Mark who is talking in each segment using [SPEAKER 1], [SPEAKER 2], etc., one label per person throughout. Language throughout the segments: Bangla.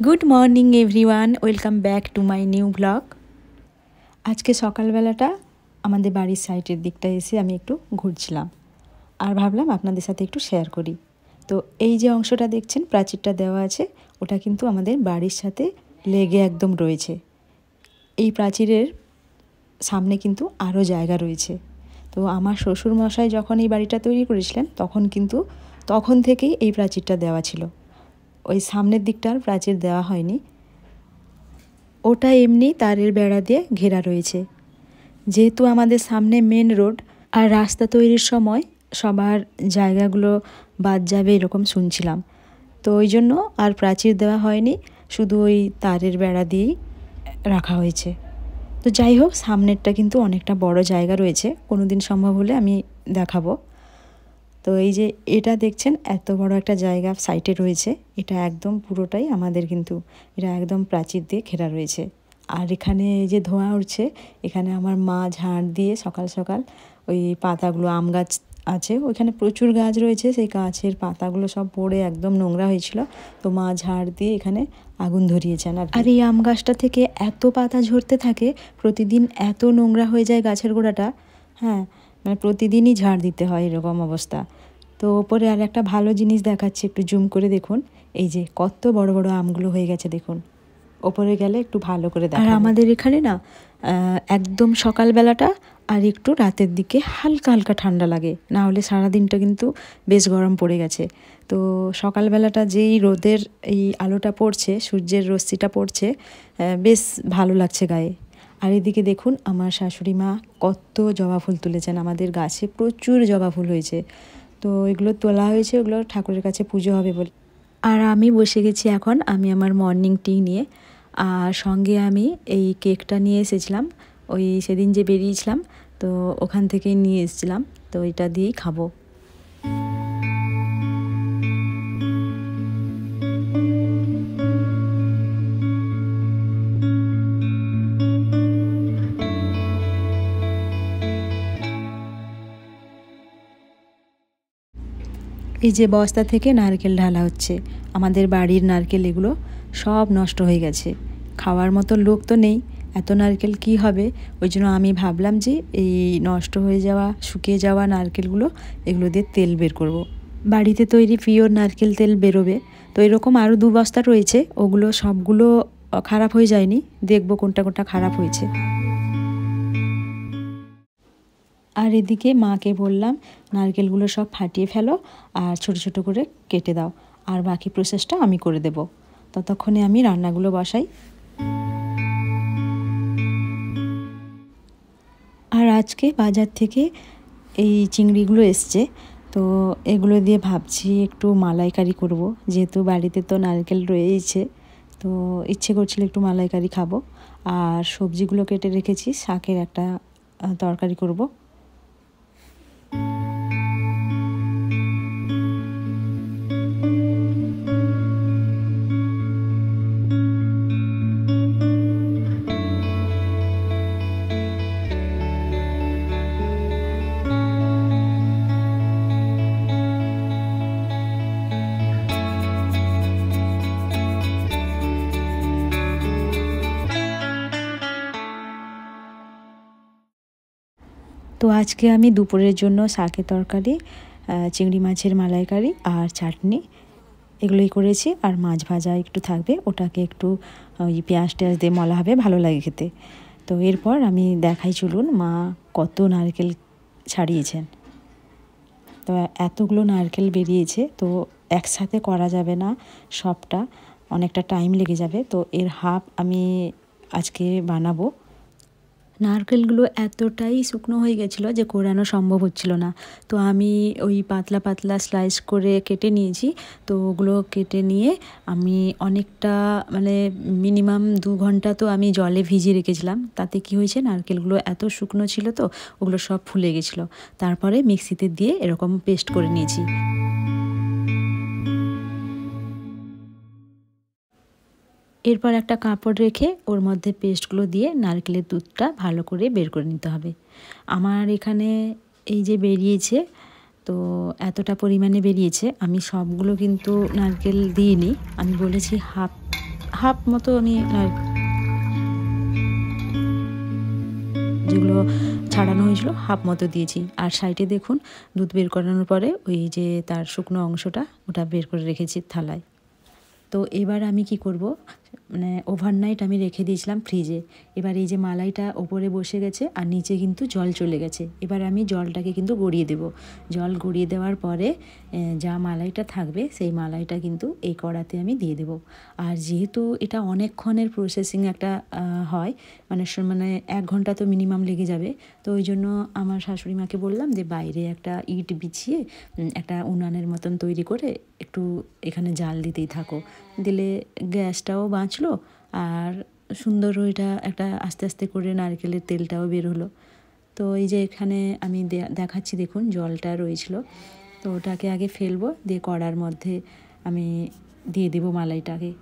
[SPEAKER 1] Good morning everyone, welcome back to my new blog. আজকে সকালবেলাটা আমাদের বাড়ির সাইডের দিকটা এসে আমি একটু ঘুরছিলাম আর ভাবলাম আপনাদের সাথে একটু শেয়ার করি। তো এই যে অংশটা দেখছেন প্রাচীরটা দেওয়া আছে, ওটা কিন্তু আমাদের বাড়ির সাথে লেগে একদম রয়েছে। এই প্রাচীরের সামনে কিন্তু আরও জায়গা রয়েছে। তো আমার শ্বশুরমশাই যখন এই বাড়িটা তৈরি করেছিলেন তখন থেকেই এই প্রাচীরটা দেওয়া ছিল। ওই সামনের দিকটার প্রাচীর দেওয়া হয়নি, ওটা এমনি তারের বেড়া দিয়ে ঘেরা রয়েছে। যেহেতু আমাদের সামনে মেন রোড আর রাস্তা তৈরির সময় সবার জায়গাগুলো বাদ যাবে এরকম শুনছিলাম, তো ওই জন্য আর প্রাচীর দেওয়া হয়নি, শুধু ওই তারের বেড়া দিয়েই রাখা হয়েছে। তো যাই হোক, সামনেরটা কিন্তু অনেকটা বড় জায়গা রয়েছে, কোনো দিন সম্ভব হলে আমি দেখাবো। তো এই যে এটা দেখছেন এত বড় একটা জায়গা সাইডে রয়েছে, এটা একদম পুরোটাই আমাদের, কিন্তু এটা একদম প্রাচীর দিয়ে ঘেরা রয়েছে। আর এখানে এই যে ধোঁয়া উঠছে, এখানে আমার মা ঝাড় দিয়ে সকাল সকাল ওই পাতাগুলো, আম গাছ আছে ওইখানে প্রচুর গাছ রয়েছে, সেই গাছের পাতাগুলো সব পড়ে একদম নোংরা হয়েছিল, তো মা ঝাড় দিয়ে এখানে আগুন ধরিয়েছেন। আর এই আম গাছটা থেকে এত পাতা ঝরতে থাকে, প্রতিদিন এত নোংরা হয়ে যায় গাছের গোড়াটা, হ্যাঁ মানে প্রতিদিনই ঝাড় দিতে হয় এরকম অবস্থা। তো ওপরে আর একটা ভালো জিনিস দেখাচ্ছি, একটু জুম করে দেখুন, এই যে কত বড় বড় আমগুলো হয়ে গেছে দেখুন, ওপরে গেলে একটু ভালো করে দেখা। আর আমাদের এখানে না একদম সকালবেলাটা আর একটু রাতের দিকে হালকা হালকা ঠান্ডা লাগে, না হলে সারাদিনটা কিন্তু বেশ গরম পড়ে গেছে। তো সকালবেলাটা যেই রোদের এই আলোটা পড়ছে, সূর্যের রশ্মিটা পড়ছে, বেশ ভালো লাগছে গায়ে। আর এদিকে দেখুন আমার শাশুড়ি মা কত জবা ফুল তুলেছেন, আমাদের গাছে প্রচুর জবা ফুল হয়েছে, তো এগুলো তোলা হয়েছে, ওগুলো ঠাকুরের কাছে পুজো হবে বলে। আর আমি বসে গেছি এখন, আমি আমার মর্নিং টি নিয়ে, আর সঙ্গে আমি এই কেকটা নিয়ে এসেছিলাম, ওই সেদিন যে বেরিয়েছিলাম তো ওখান থেকেই নিয়ে এসেছিলাম, তো এটা দিয়েই খাবো। এই যে বস্তা থেকে নারকেল ঢালা হচ্ছে, আমাদের বাড়ির নারকেল এগুলো সব নষ্ট হয়ে গেছে, খাওয়ার মতো লোক তো নেই, এত নারকেল কি হবে, ওই জন্য আমি ভাবলাম যে এই নষ্ট হয়ে যাওয়া শুকিয়ে যাওয়া নারকেলগুলো এগুলো দিয়ে তেল বের করব। বাড়িতে তৈরি পিওর নারকেল তেল বেরোবে। তো এরকম আরও 2 বস্তা রয়েছে, ওগুলো সবগুলো খারাপ হয়ে যায়নি, দেখবো কোনটা কোনটা খারাপ হয়েছে। আর এদিকে মাকে বললাম নারকেলগুলো সব ফাটিয়ে ফেলো আর ছোট ছোট করে কেটে দাও, আর বাকি প্রসেসটা আমি করে দেব, ততক্ষণে আমি রান্নাগুলো বসাই। আর আজকে বাজার থেকে এই চিংড়িগুলো এসছে, তো এগুলো দিয়ে ভাবছি একটু মালাইকারি করব, যেহেতু বাড়িতে তো নারকেল রয়েছে, তো ইচ্ছে করছিল একটু মালাইকারি খাবো। আর সবজিগুলো কেটে রেখেছি, শাকের একটা তরকারি করব। তো আজকে আমি দুপুরের জন্য শাকের তরকারি, চিংড়ি মাছের মালাইকারি আর চাটনি এগুলোই করেছি, আর মাছ ভাজা একটু থাকবে, ওটাকে একটু ওই পেঁয়াজ টেয়াজ দিয়ে মলা হবে, ভালো লাগে খেতে। তো এরপর আমি দেখাই, চলুন মা কত নারকেল ছাড়িয়েছেন। তো এতগুলো নারকেল বেরিয়েছে, তো একসাথে করা যাবে না সবটা, অনেকটা টাইম লেগে যাবে, তো এর হাফ আমি আজকে বানাবো। নারকেলগুলো এতটাই শুকনো হয়ে গেছিলো যে কোরানো সম্ভব হচ্ছিল না, তো আমি ওই পাতলা পাতলা স্লাইস করে কেটে নিয়েছি। তো ওগুলো কেটে নিয়ে আমি অনেকটা মানে মিনিমাম 2 ঘন্টা তো আমি জলে ভিজিয়ে রেখেছিলাম, তাতে কি হয়েছে নারকেলগুলো এত শুকনো ছিল তো ওগুলো সব ফুলে গেছিলো, তারপরে মিক্সিতে দিয়ে এরকম পেস্ট করে নিয়েছি। এরপর একটা কাপড় রেখে ওর মধ্যে পেস্টগুলো দিয়ে নারকেলের দুধটা ভালো করে বের করে নিতে হবে। আমার এখানে এই যে বেরিয়েছে, তো এতটা পরিমাণে বেরিয়েছে, আমি সবগুলো কিন্তু নারকেল দিইনি, আমি বলেছি হাফ মতো আমি যেগুলো ছাড়ানো হয়েছিল হাফ মতো দিয়েছি। আর সাইডে দেখুন দুধ বের করানোর পরে ওই যে তার শুকনো অংশটা ওটা বের করে রেখেছি থালায়। তো এবার আমি কি করব, মানে ওভারনাইট আমি রেখে দিয়েছিলাম ফ্রিজে। এবার এই যে মালাইটা ওপরে বসে গেছে আর নিচে কিন্তু জল চলে গেছে। এবার আমি জলটাকে কিন্তু গড়িয়ে দেব। জল গড়িয়ে দেওয়ার পরে যা মালাইটা থাকবে সেই মালাইটা কিন্তু এই কড়াতে আমি দিয়ে দেব। আর যেহেতু এটা অনেকক্ষণের প্রসেসিং একটা হয়, মানে 1 ঘন্টা তো মিনিমাম লেগে যাবে। তো ওই জন্য আমার শাশুড়ি মাকে বললাম যে বাইরে একটা ইট বিছিয়ে একটা উনানের মতন তৈরি করে একটু এখানে জাল দিতেই থাকো, দিলে গ্যাসটাও বাঁচলো আর সুন্দর ওইটা একটা আস্তে আস্তে করে নারকেলের তেলটাও বের হলো। তো এই যে এখানে আমি দেখাচ্ছি দেখুন জলটা রয়েছিল, তো ওটাকে আগে ফেলবো, দিয়ে কড়ার মধ্যে আমি দিয়ে দেবো মালাইটাকে।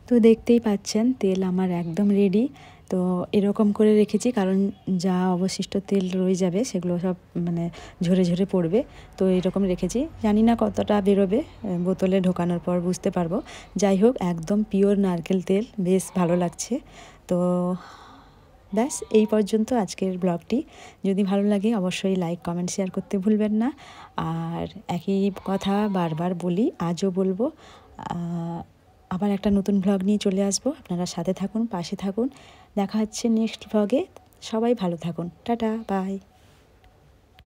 [SPEAKER 1] তো দেখতেই পাচ্ছেন তেল আমার একদম রেডি। তো এরকম করে রেখেছি কারণ যা অবশিষ্ট তেল রয়ে যাবে সেগুলো সব মানে ঝরে ঝরে পড়বে। তো এরকম রেখেছি, জানি না কতটা বেরোবে, বোতলে ঢোকানোর পর বুঝতে পারবো। যাই হোক একদম পিওর নারকেল তেল, বেশ ভালো লাগছে। তো ব্যাস এই পর্যন্ত আজকের ব্লগটি। যদি ভালো লাগে অবশ্যই লাইক কমেন্ট শেয়ার করতে ভুলবেন না। আর একই কথা বারবার বলি, আজও বলবো, আবার একটা নতুন ভ্লগ নিয়ে চলে আসবো। আপনারা সাথে থাকুন, পাশে থাকুন। দেখা হচ্ছে নেক্সট ভ্লগে। সবাই ভালো থাকুন, টাটা, বাই।